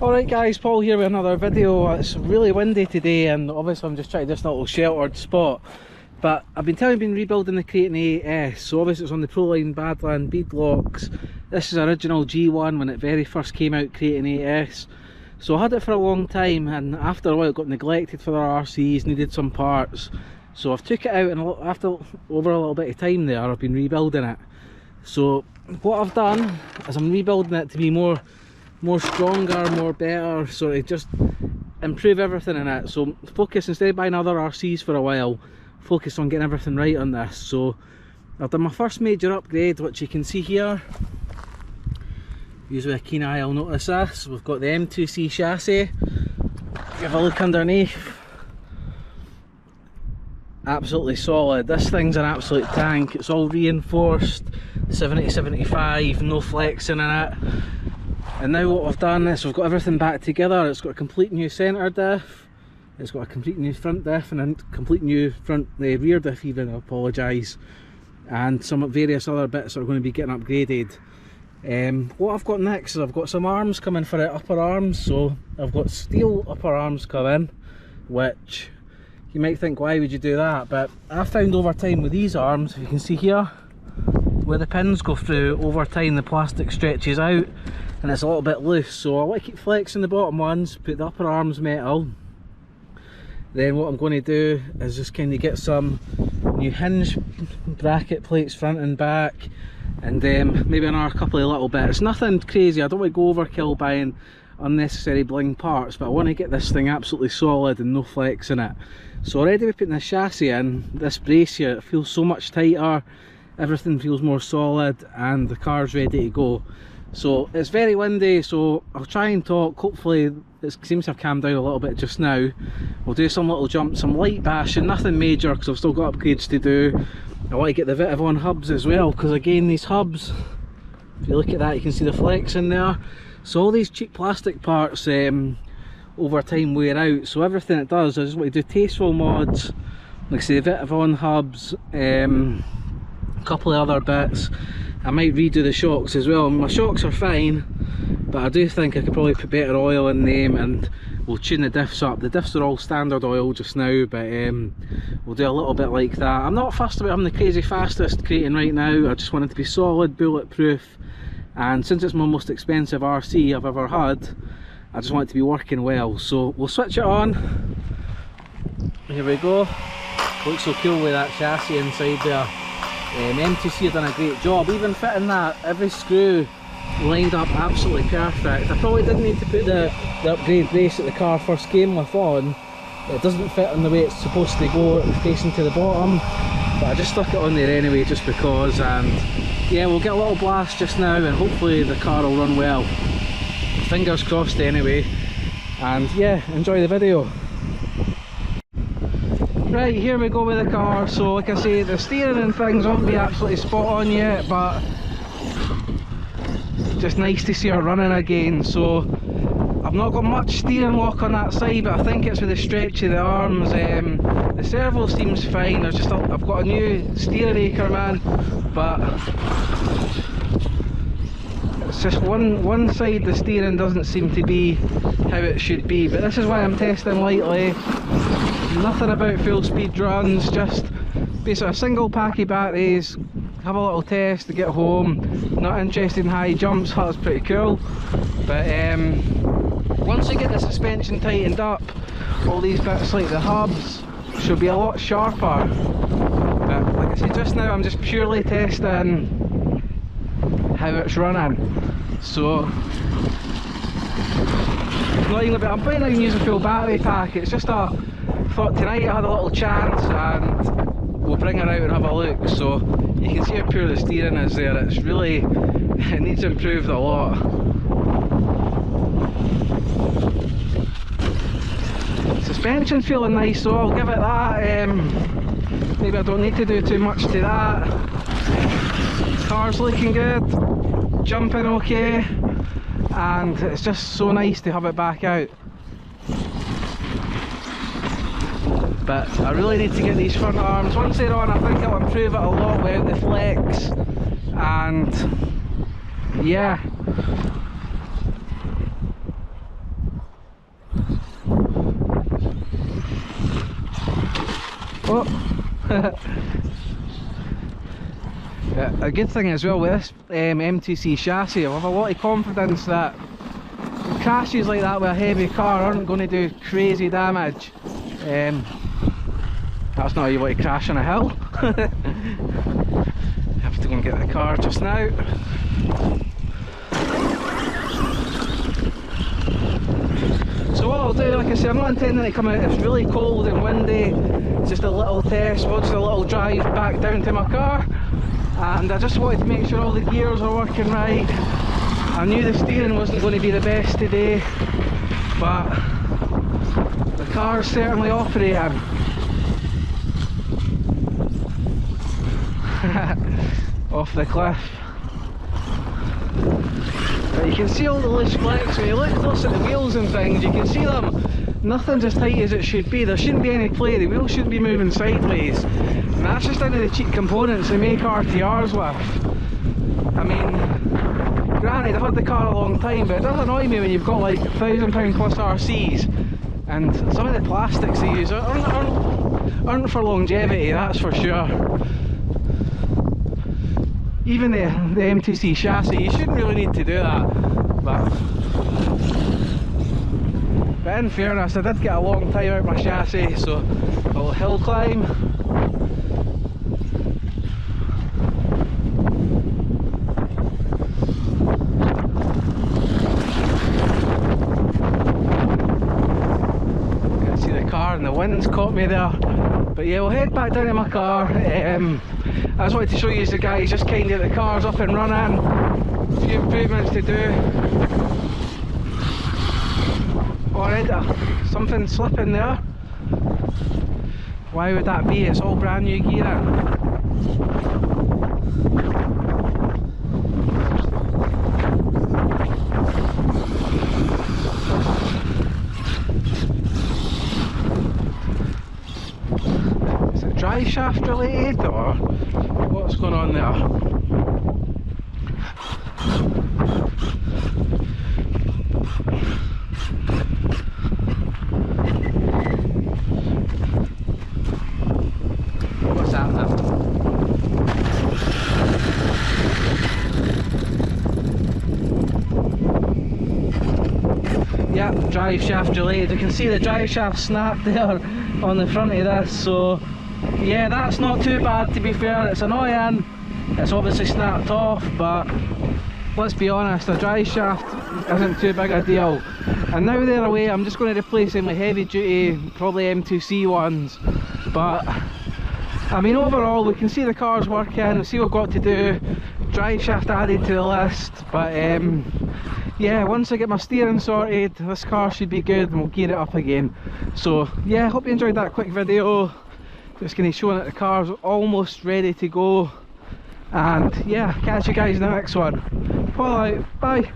Alright guys, Paul here with another video. It's really windy today and obviously I'm just trying to this little sheltered spot. But I've been telling you I've been rebuilding the Kraton AS, so obviously it's on the Proline Badland beadlocks. This is original G1 when it very first came out, Kraton AS. So I had it for a long time and after a while it got neglected for their RCs, needed some parts. So I've took it out and after over a little bit of time there I've been rebuilding it. So what I've done is I'm rebuilding it to be more stronger, more better, so to just improve everything in it. So focus, instead of buying other RCs for a while, focus on getting everything right on this. So I've done my first major upgrade, which you can see here. Usually a keen eye will notice this. We've got the M2C chassis. Give a look underneath. Absolutely solid. This thing's an absolute tank. It's all reinforced, 70/75, no flexing in it. And now what we've done is we've got everything back together. It's got a complete new centre diff, it's got a complete new front diff and a complete new rear diff even, I apologise, and some various other bits are going to be getting upgraded. What I've got next is I've got some arms coming for it, upper arms. So I've got steel upper arms coming, which you might think, why would you do that? But I found over time with these arms, if you can see here, where the pins go through, over time the plastic stretches out and it's a little bit loose, so I want to keep flexing the bottom ones, put the upper arms metal. Then what I'm going to do is just kind of get some new hinge bracket plates front and back, and maybe another couple of little bits. Nothing crazy, I don't want to go overkill buying unnecessary bling parts, but I want to get this thing absolutely solid and no flex in it. So already we're putting the chassis in, this brace here, it feels so much tighter, everything feels more solid and the car's ready to go. So it's very windy, so I'll try and talk. Hopefully it seems to have calmed down a little bit just now. We'll do some little jumps, some light bashing, nothing major because I've still got upgrades to do. I want to get the Vitavon hubs as well, because again these hubs, if you look at that you can see the flex in there. So all these cheap plastic parts over time wear out, so everything it does, I just want to do tasteful mods, like say the Vitavon hubs, a couple of other bits. I might redo the shocks as well. My shocks are fine, but I do think I could probably put better oil in them, and we'll tune the diffs up. The diffs are all standard oil just now, but we'll do a little bit like that. I'm not fussed about having the crazy fastest Kraton right now. I just want it to be solid, bulletproof, and since it's my most expensive RC I've ever had, I just want it to be working well. So we'll switch it on. Here we go. Looks so cool with that chassis inside there. M2C have done a great job, even fitting that, every screw lined up absolutely perfect. I probably didn't need to put the upgrade brace that the car first came with on. It doesn't fit in the way it's supposed to go, facing to the bottom, but I just stuck it on there anyway just because. And yeah, we'll get a little blast just now and hopefully the car will run well. Fingers crossed anyway, and yeah, enjoy the video. Right, here we go with the car. So like I say, the steering and things won't be absolutely spot on yet, but just nice to see her running again. So I've not got much steering lock on that side, but I think it's with the stretch of the arms. The servo seems fine. I've got a new steer acre, man, but it's just one side the steering doesn't seem to be how it should be. But this is why I'm testing lightly. Nothing about full speed runs, just basically a single packy batteries, have a little test to get home. Not interested in high jumps, that's pretty cool. But once I get the suspension tightened up, all these bits like the hubs should be a lot sharper. But like I said, just now I'm just purely testing how it's running. So not even I'm planning on using a full battery pack. It's just thought tonight I had a little chance and we'll bring her out and have a look. So you can see how pure the steering is there. It's really, it needs improved a lot. Suspension's feeling nice, so I'll give it that. Maybe I don't need to do too much to that. Car's looking good, jumping okay, and it's just so nice to have it back out. But I really need to get these front arms. Once they're on, I think I'll improve it a lot without the flex. And yeah, Oh. Yeah, a good thing as well with this M2C chassis, I have a lot of confidence that crashes like that with a heavy car aren't going to do crazy damage. That's not how you want to crash on a hill. I have to go and get the car just now. So what I'll do, like I said, I'm not intending to come out, it's really cold and windy, it's just a little test, just a little drive back down to my car, and I just wanted to make sure all the gears are working right. I knew the steering wasn't going to be the best today, but the car's certainly operating. Off the cliff. But you can see all the loose flecks. When you look close at the wheels and things, you can see them. Nothing's as tight as it should be. There shouldn't be any play. The wheels shouldn't be moving sideways. And that's just down to the cheap components they make RTRs with. I mean, granted, I've had the car a long time, but it does annoy me when you've got like £1,000 plus RCs and some of the plastics they use aren't for longevity, that's for sure. Even the M2C chassis, you shouldn't really need to do that, but in fairness, I did get a long time out of my chassis, so a little hill climb. You can see the car and the wind's caught me there, but yeah, we'll head back down to my car. I just wanted to show you the guys, just kind of the car's up and running, a few improvements to do. Alright, something slipping there. Why would that be? It's all brand new gearing. Is it drive shaft related or what's going on there? What's happening? Yep, drive shaft related. You can see the drive shaft snap there on the front of this, so yeah, that's not too bad to be fair. It's annoying, it's obviously snapped off, but let's be honest, the drive shaft isn't too big a deal. And now they're away, I'm just going to replace them with heavy duty, probably M2C ones. But I mean, overall we can see the car's working, we see what we've got to do, drive shaft added to the list, but yeah, once I get my steering sorted, this car should be good and we'll gear it up again. So yeah, hope you enjoyed that quick video. Just going to show that the car's almost ready to go, and yeah, catch you guys in the next one. Fall out, bye.